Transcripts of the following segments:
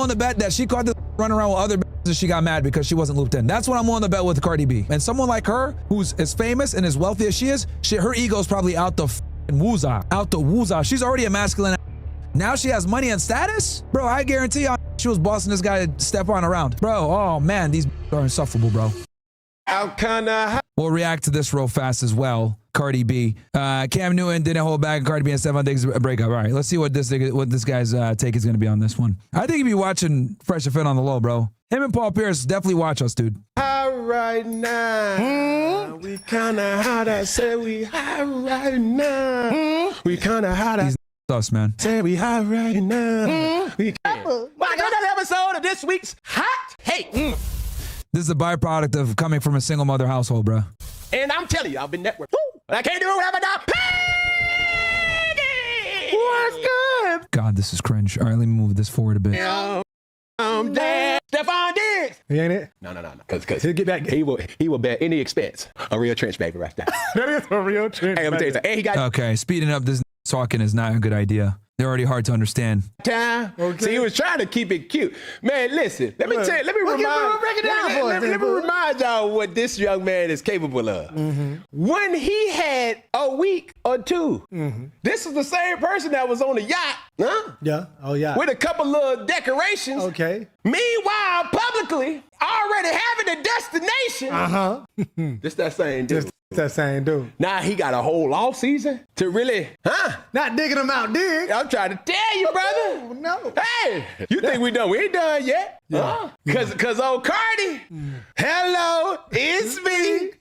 on the bet that she caught this running around with other and she got mad because she wasn't looped in. That's what I'm on the bet with Cardi B. And someone like her, who's as famous and as wealthy as she is, her ego's probably out the woozah. Out the woozah. She's already a masculine. Now she has money and status? Bro, I guarantee you she was bossing this guy Stefon around. Bro, oh man, these are insufferable, bro. We'll react to this real fast as well. Cardi B. Cam Newton didn't hold back. Cardi B and Stefon Diggs breakup. All right, let's see what this guy's take is going to be on this one. I think he'd be watching Fresh and Fit on the low, bro. Him and Paul Pierce definitely watch us, dude. High right now. We kind of hot. I said we high right now. We kind of hot. He's us, man. Say we high right now. We can. Well, I got another episode of this week's Hot Take. This is a byproduct of coming from a single mother household, bro. And I'm telling you, I've been networked. I can't do it without my Peggy. What's good? God, this is cringe. All right, let me move this forward a bit. I'm dead. Stefon Diggs. He ain't it? No. Because he'll get back. He will bear any expense. A real trench baby right there. That is a real trench. Hey, let me tell you something. Hey, he got okay, speeding up this talking is not a good idea. They're already hard to understand. time. Okay. See, he was trying to keep it cute. Man, listen, let me remind y'all what this young man is capable of. When he had a week or two, this is the same person that was on the yacht, huh? Yeah, oh yeah. With a couple little decorations. Okay. Meanwhile, publicly, already having a destination. This that same dude. That same dude. Now he got a whole off season to really, Not digging him out, dig. I'm trying to tell you, brother. Oh, no. Hey, you think we done? We ain't done yet. Yeah. Cause old Cardi, hello, it's me.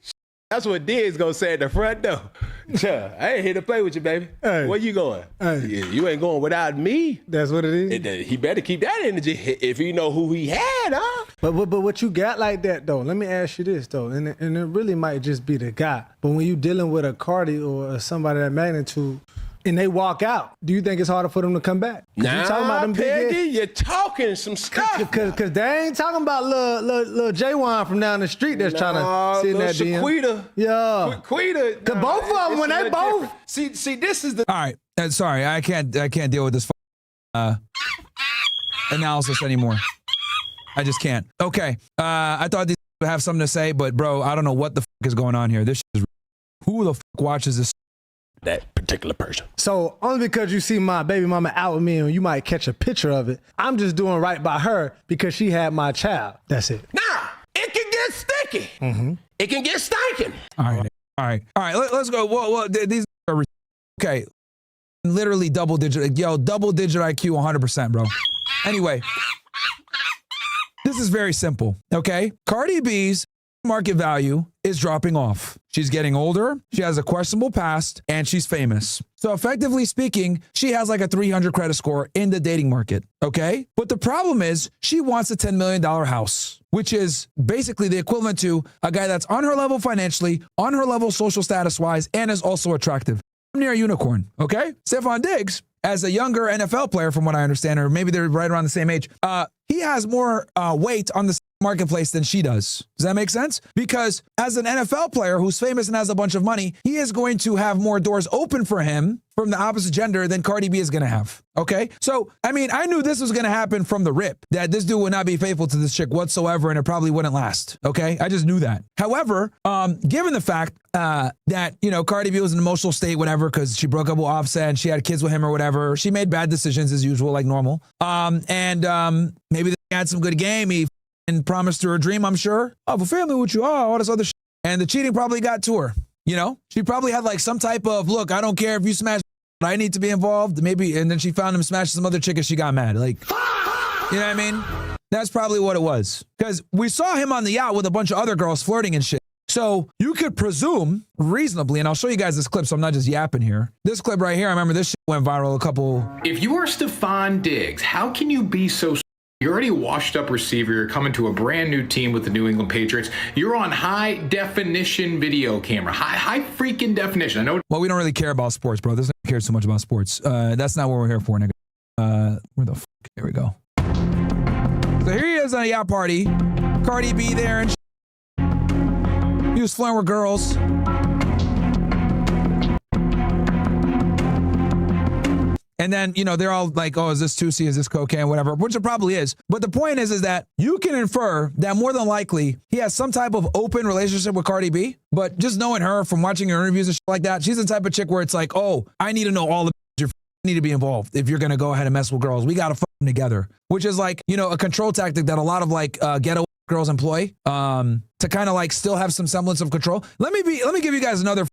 That's what Diggs gonna say at the front door. I ain't here to play with you, baby. Hey. Where you going? Hey. You ain't going without me. That's what it is. He better keep that energy if he know who he had, huh? But what you got like that though? Let me ask you this though, and it really might just be the guy. But when you dealing with a Cardi or somebody that magnitude, and they walk out, do you think it's harder for them to come back? Nah, you talking about them Peggy, you're talking some stuff. Cause they ain't talking about little J-Wan from down the street that's trying to sit in that DM. Shaquita. Yeah. Shaquita. Cause both of them, when they both. See, this is the. All right, sorry, I can't deal with this analysis anymore. I just can't. Okay, I thought these would have something to say, but bro, I don't know what the is going on here. This is who the watches this. That particular person. So only because you see my baby mama out with me and you might catch a picture of it, I'm just doing right by her because she had my child. That's it. Nah, it can get sticky. It can get stinking. All right. Let's go. Well, these are okay. Literally double digit IQ, 100%, bro. Anyway, this is very simple. Okay, Cardi B's market value is dropping off. She's getting older, she has a questionable past, and she's famous. So effectively speaking, she has like a 300 credit score in the dating market, okay? But the problem is she wants a $10 million house, which is basically the equivalent to a guy that's on her level financially, on her level social status-wise, and is also attractive. I'm near a unicorn, okay? Stefon Diggs, as a younger NFL player from what I understand, or maybe they're right around the same age, he has more weight on the marketplace than she does. Does that make sense? Because as an NFL player who's famous and has a bunch of money, he is going to have more doors open for him from the opposite gender than Cardi B is going to have. Okay? So, I mean, I knew this was going to happen from the rip, that this dude would not be faithful to this chick whatsoever, and it probably wouldn't last. Okay? I just knew that. However, given the fact that, you know, Cardi B was in an emotional state, whatever, because she broke up with Offset and she had kids with him or whatever, she made bad decisions as usual, like normal. Maybe they had some good game. He and promised her a dream, I'm sure, of a family with you, all this other shit. And the cheating probably got to her, you know? She probably had like some type of, look, I don't care if you smash, but I need to be involved, maybe. And then she found him smashing some other chick and she got mad. Like, you know what I mean? That's probably what it was. Because we saw him on the yacht with a bunch of other girls flirting and shit. So you could presume reasonably, and I'll show you guys this clip so I'm not just yapping here. This clip right here, I remember this shit went viral a couple. If you are Stefon Diggs, how can you be so... You're already a washed up receiver. You're coming to a brand new team with the New England Patriots. You're on high definition video camera, high freaking definition. I know. Well, we don't really care about sports, bro. This nigga cares so much about sports. That's not what we're here for, nigga. Where the fuck? Here we go. So here he is on a yacht party. Cardi B there and he was flirting with girls. And then, you know, they're all like, oh, is this 2C? Is this cocaine? Whatever, which it probably is. But the point is that you can infer that more than likely he has some type of open relationship with Cardi B. But just knowing her from watching her interviews and shit like that, she's the type of chick where it's like, oh, I need to know all the you need to be involved if you're going to go ahead and mess with girls. We got to fuck them together, which is like, you know, a control tactic that a lot of like ghetto girls employ to kind of like still have some semblance of control. Let me give you guys another.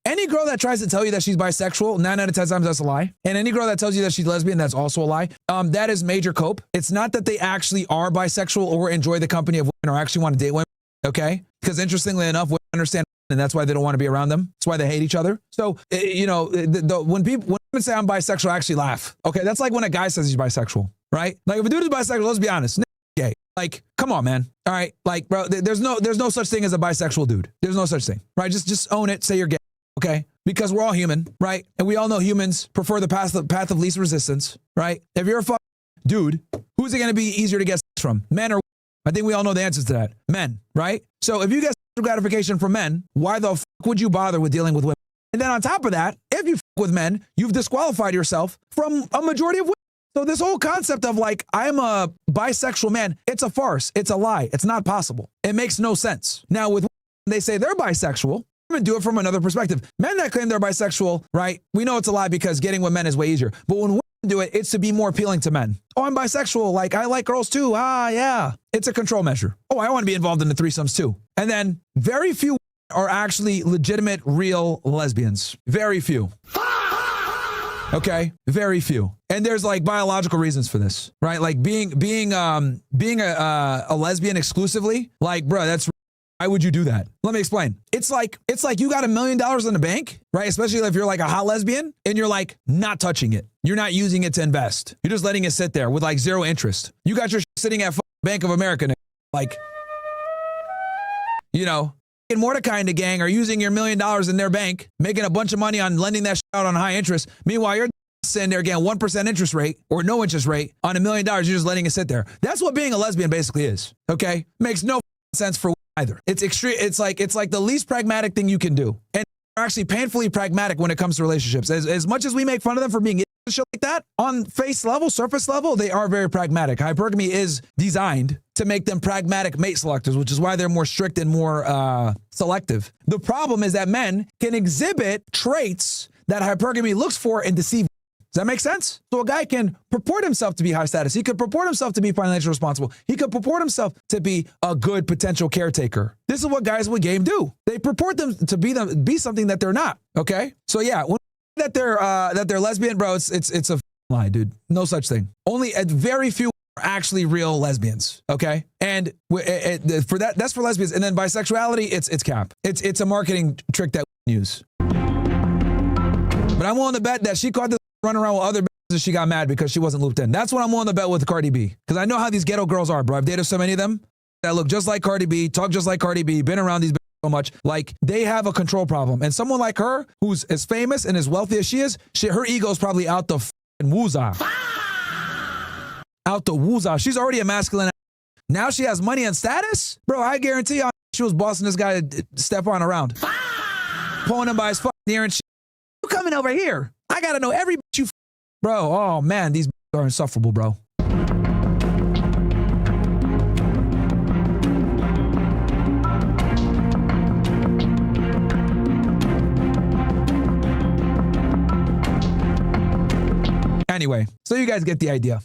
Any girl that tries to tell you that she's bisexual, 9 out of 10 times that's a lie. And any girl that tells you that she's lesbian, that's also a lie. That is major cope. It's not that they actually are bisexual or enjoy the company of women or actually want to date women, okay? Because interestingly enough, women understand, and that's why they don't want to be around them. That's why they hate each other. So, you know, when women say I'm bisexual, I actually laugh. Okay, that's like when a guy says he's bisexual, right? Like if a dude is bisexual, let's be honest, gay. Like, come on, man. All right, like, bro, there's no such thing as a bisexual dude. There's no such thing, right? Just own it. Say you're gay, okay? Because we're all human, right? And we all know humans prefer the path of least resistance, right? If you're a dude, who's it going to be easier to get sex from, men or women? I think we all know the answers to that. Men, right? So if you get gratification from men, why the fuck would you bother with dealing with women? And then on top of that, if you fuck with men, you've disqualified yourself from a majority of women. So this whole concept of like, I'm a bisexual man, it's a farce. It's a lie. It's not possible. It makes no sense. Now with women, they say they're bisexual, women do it from another perspective. Men that claim they're bisexual, right? We know it's a lie because getting with men is way easier. But when women do it, it's to be more appealing to men. Oh, I'm bisexual. Like I like girls too. Ah, yeah. It's a control measure. Oh, I want to be involved in the threesomes too. And then very few are actually legitimate, real lesbians. Very few. Okay, very few. And there's like biological reasons for this, right? Like being a lesbian exclusively, like, bro, why would you do that? Let me explain. It's like you got $1 million in the bank, right? Especially if you're like a hot lesbian and you're like not touching it. You're not using it to invest. You're just letting it sit there with like zero interest. You got your sitting at Bank of America, like, you know, and Mordecai and the gang are using your $1 million in their bank, making a bunch of money on lending that shit out on high interest. Meanwhile, you're sitting there getting 1% interest rate or no interest rate on $1 million. You're just letting it sit there. That's what being a lesbian basically is. Okay, makes no sense for either. It's extreme. It's like the least pragmatic thing you can do, and they're actually painfully pragmatic when it comes to relationships. As much as we make fun of them for being shit like that, on surface level, they are very pragmatic. Hypergamy is designed to make them pragmatic mate selectors, which is why they're more strict and more selective. The problem is that men can exhibit traits that hypergamy looks for and deceive. Does that make sense? So a guy can purport himself to be high status. He could purport himself to be financially responsible. He could purport himself to be a good potential caretaker. This is what guys with game do. They purport them to be something that they're not. Okay? So yeah, when that they're lesbian, bro, it's a lie, dude. No such thing. Only very few are actually real lesbians. Okay? And for that's for lesbians. And then bisexuality, it's cap. It's a marketing trick that we use. But I'm willing to bet that she caught this run around with other bitches and she got mad because she wasn't looped in. That's what I'm willing to bet with Cardi B. Because I know how these ghetto girls are, bro. I've dated so many of them that look just like Cardi B, talk just like Cardi B, been around these bitches so much. Like, they have a control problem. And someone like her, who's as famous and as wealthy as she is, her ego's probably out the f***ing woozah. Out the woozah. She's already a masculine. Now she has money and status? Bro, I guarantee you she was bossing this guy Stefon around. Pulling him by his fucking ear and shit. You coming over here? I gotta know every bitch you bro. Oh man, these are insufferable, bro. Anyway, so you guys get the idea.